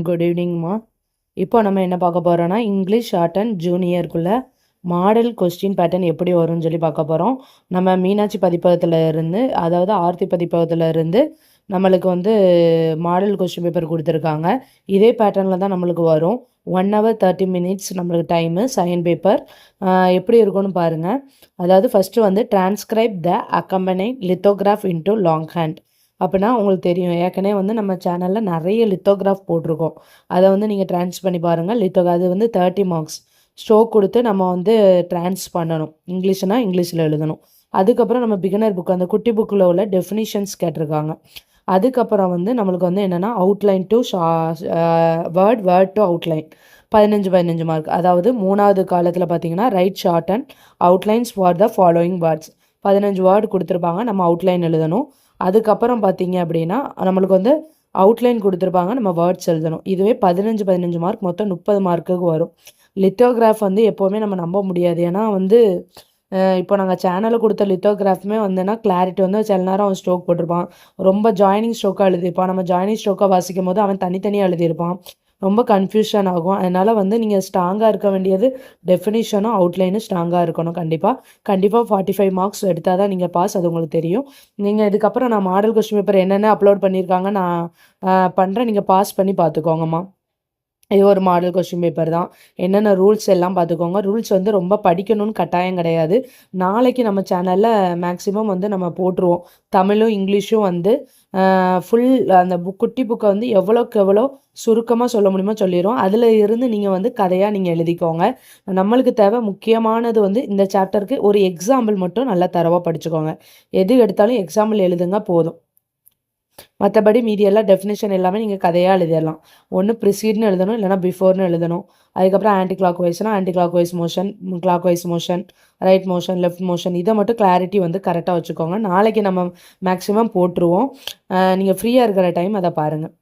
Good ஈவினிங்மா. இப்போ நம்ம என்ன பார்க்க போகிறோன்னா, இங்கிலீஷ் ஷார்ட் அண்ட் ஜூனியருக்குள்ள மாடல் கொஸ்டின் பேட்டர்ன் எப்படி வரும்னு சொல்லி பார்க்க போகிறோம். நம்ம மீனாட்சி பதிப்பகத்தில் இருந்து, அதாவது ஆர்த்தி பதிப்பகத்தில் இருந்து நம்மளுக்கு வந்து மாடல் கொஸ்டின் பேப்பர் கொடுத்துருக்காங்க. இதே பேட்டர்னில் தான் நம்மளுக்கு வரும். 1 hour 30 minutes நம்மளுக்கு டைமு. சைன் பேப்பர் எப்படி இருக்கும்னு பாருங்கள். அதாவது ஃபஸ்ட்டு வந்து டிரான்ஸ்கிரைப் த அக்கம்பனைட் லித்தோகிராஃப் இன்டூ லாங் ஹேண்ட். அப்படின்னா உங்களுக்கு தெரியும், ஏற்கனவே வந்து நம்ம சேனலில் நிறைய லித்தோகிராஃப் போட்டிருக்கோம். அதை வந்து நீங்கள் ட்ரான்ஸ் பண்ணி பாருங்கள். அது வந்து 30 மார்க்ஸ் ஸ்ட்ரோக் கொடுத்து நம்ம வந்து ட்ரான்ஸ் பண்ணணும். இங்கிலீஷ்னால் இங்கிலீஷில் எழுதணும். அதுக்கப்புறம் நம்ம பிகினர் புக், அந்த குட்டி புக்கில் உள்ள டெஃபினிஷன்ஸ் கேட்டிருக்காங்க. அதுக்கப்புறம் வந்து நம்மளுக்கு வந்து என்னென்னா outline to word to outline 15 mark. அதாவது 3வது காலத்தில் பார்த்தீங்கன்னா right short and outlines for the following words. 15 word கொடுத்துருப்பாங்க, நம்ம அவுட்லைன் எழுதணும். அதுக்கப்புறம் பார்த்தீங்க அப்படின்னா நம்மளுக்கு வந்து அவுட்லைன் கொடுத்துருப்பாங்க, நம்ம வேர்ட்ஸ் எழுதணும். இதுவே 15 மார்க், மொத்தம் 30 மார்க்குக்கு வரும். லித்தோகிராஃப் வந்து எப்போவுமே நம்ம நம்ப முடியாது. ஏன்னா வந்து இப்போ நாங்கள் சேனலில் கொடுத்த லித்தோகிராஃப்மே வந்துன்னா கிளாரிட்டி வந்து சில நேரம் அவன் ஸ்ட்ரோக் போட்டிருப்பான், ரொம்ப ஜாயினிங் ஸ்ட்ரோக்காக எழுதியிருப்பான். நம்ம ஜாயினிங் ஸ்ட்ரோக்காக வாசிக்கும் போது அவன் தனித்தனியாக எழுதியிருப்பான், ரொம்ப கன்ஃபியூஷன் ஆகும். அதனால் வந்து நீங்கள் ஸ்ட்ராங்காக இருக்க வேண்டியது டெஃபினிஷனும் அவுட்லைனும் ஸ்ட்ராங்காக இருக்கணும். கண்டிப்பாக 45 மார்க்ஸ் எடுத்தால் தான் நீங்கள் பாஸ். அது உங்களுக்கு தெரியும். நீங்கள் இதுக்கப்புறம் நான் மாடல் கொஸ்டின் பேப்பர் என்னென்ன அப்லோட் பண்ணியிருக்காங்க நான் பண்ணுறேன், நீங்கள் பாஸ் பண்ணி பார்த்துக்கோங்கம்மா. இது ஒரு மாடல் கொஸ்டின் பேப்பர் தான். என்னென்ன ரூல்ஸ் எல்லாம் பார்த்துக்கோங்க. ரூல்ஸ் வந்து ரொம்ப படிக்கணும்னு கட்டாயம் கிடையாது. நாளைக்கு நம்ம சேனலில் மேக்ஸிமம் வந்து நம்ம போட்டுருவோம். தமிழும் இங்கிலீஷும் வந்து ஃபுல் அந்த குட்டி புக்கை வந்து எவ்வளோக்கு எவ்வளோ சுருக்கமாக சொல்ல முடியுமோ சொல்லிடுவோம். அதில் இருந்து நீங்கள் வந்து கதையாக நீங்கள் எழுதிக்கோங்க. நம்மளுக்கு தேவை முக்கியமானது வந்து இந்த சாப்டருக்கு ஒரு எக்ஸாம்பிள் மட்டும் நல்லா தரவாக படிச்சுக்கோங்க. எது எடுத்தாலும் எக்ஸாம்பிள் எழுதுங்க போதும். மற்றபடி மீதியெல்லாம் டெஃபினேஷன் எல்லாமே நீங்கள் கதையாக எழுதிடலாம். ஒன்று ப்ரிசீட்னு எழுதணும், இல்லைனா பிஃபோர்னு எழுதணும். அதுக்கப்புறம் ஆன்டி கிளாக் வைஸ்னால் anti clock wise motion, clock wise motion, right motion, left motion, இதை மட்டும் கிளாரிட்டி வந்து கரெக்டாக வச்சுக்கோங்க. நாளைக்கு நம்ம மேக்ஸிமம் போட்டுருவோம். நீங்கள் ஃப்ரீயாக இருக்கிற டைம் அதை பாருங்கள்.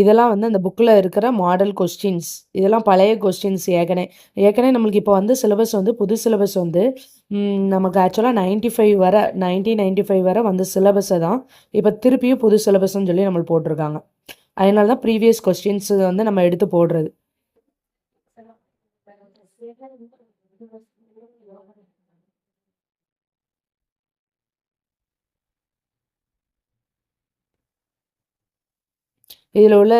இதெல்லாம் வந்து அந்த புக்கில் இருக்கிற மாடல் கொஸ்டின்ஸ். இதெல்லாம் பழைய கொஸ்டின்ஸ். ஏற்கனவே நம்மளுக்கு இப்போ வந்து சிலபஸ் வந்து புது சிலபஸ் வந்து நமக்கு ஆக்சுவலாக 1995 வரை வந்து சிலபஸை தான் இப்போ திருப்பியும் புது சிலபஸ்ன்னு சொல்லி நம்மளுக்கு போட்டிருக்காங்க. அதனால தான் ப்ரீவியஸ் கொஸ்டின்ஸ் வந்து நம்ம எடுத்து போடுறது. இதில் உள்ள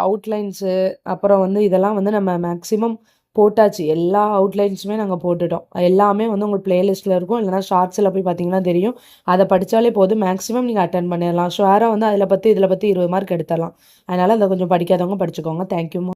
அவுட்லைன்ஸு அப்புறம் வந்து இதெல்லாம் வந்து நம்ம மேக்ஸிமம் போட்டாச்சு. எல்லா அவுட்லைன்ஸுமே நாங்கள் போட்டுட்டோம். எல்லாமே வந்து உங்களுக்கு ப்ளேலிஸ்ட்டில் இருக்கும், இல்லைனா ஷார்ட்ஸில் போய் பார்த்தீங்கன்னா தெரியும். அதை படித்தாலே போதும், மேக்ஸிமம் நீங்கள் அட்டன் பண்ணிடலாம். ஷுவராக வந்து இதில் பற்றி 20 மார்க் எடுத்துடலாம். அதனால் அதை கொஞ்சம் படிக்காதவங்க படிச்சுக்கோங்க. தேங்க்யூம்மா.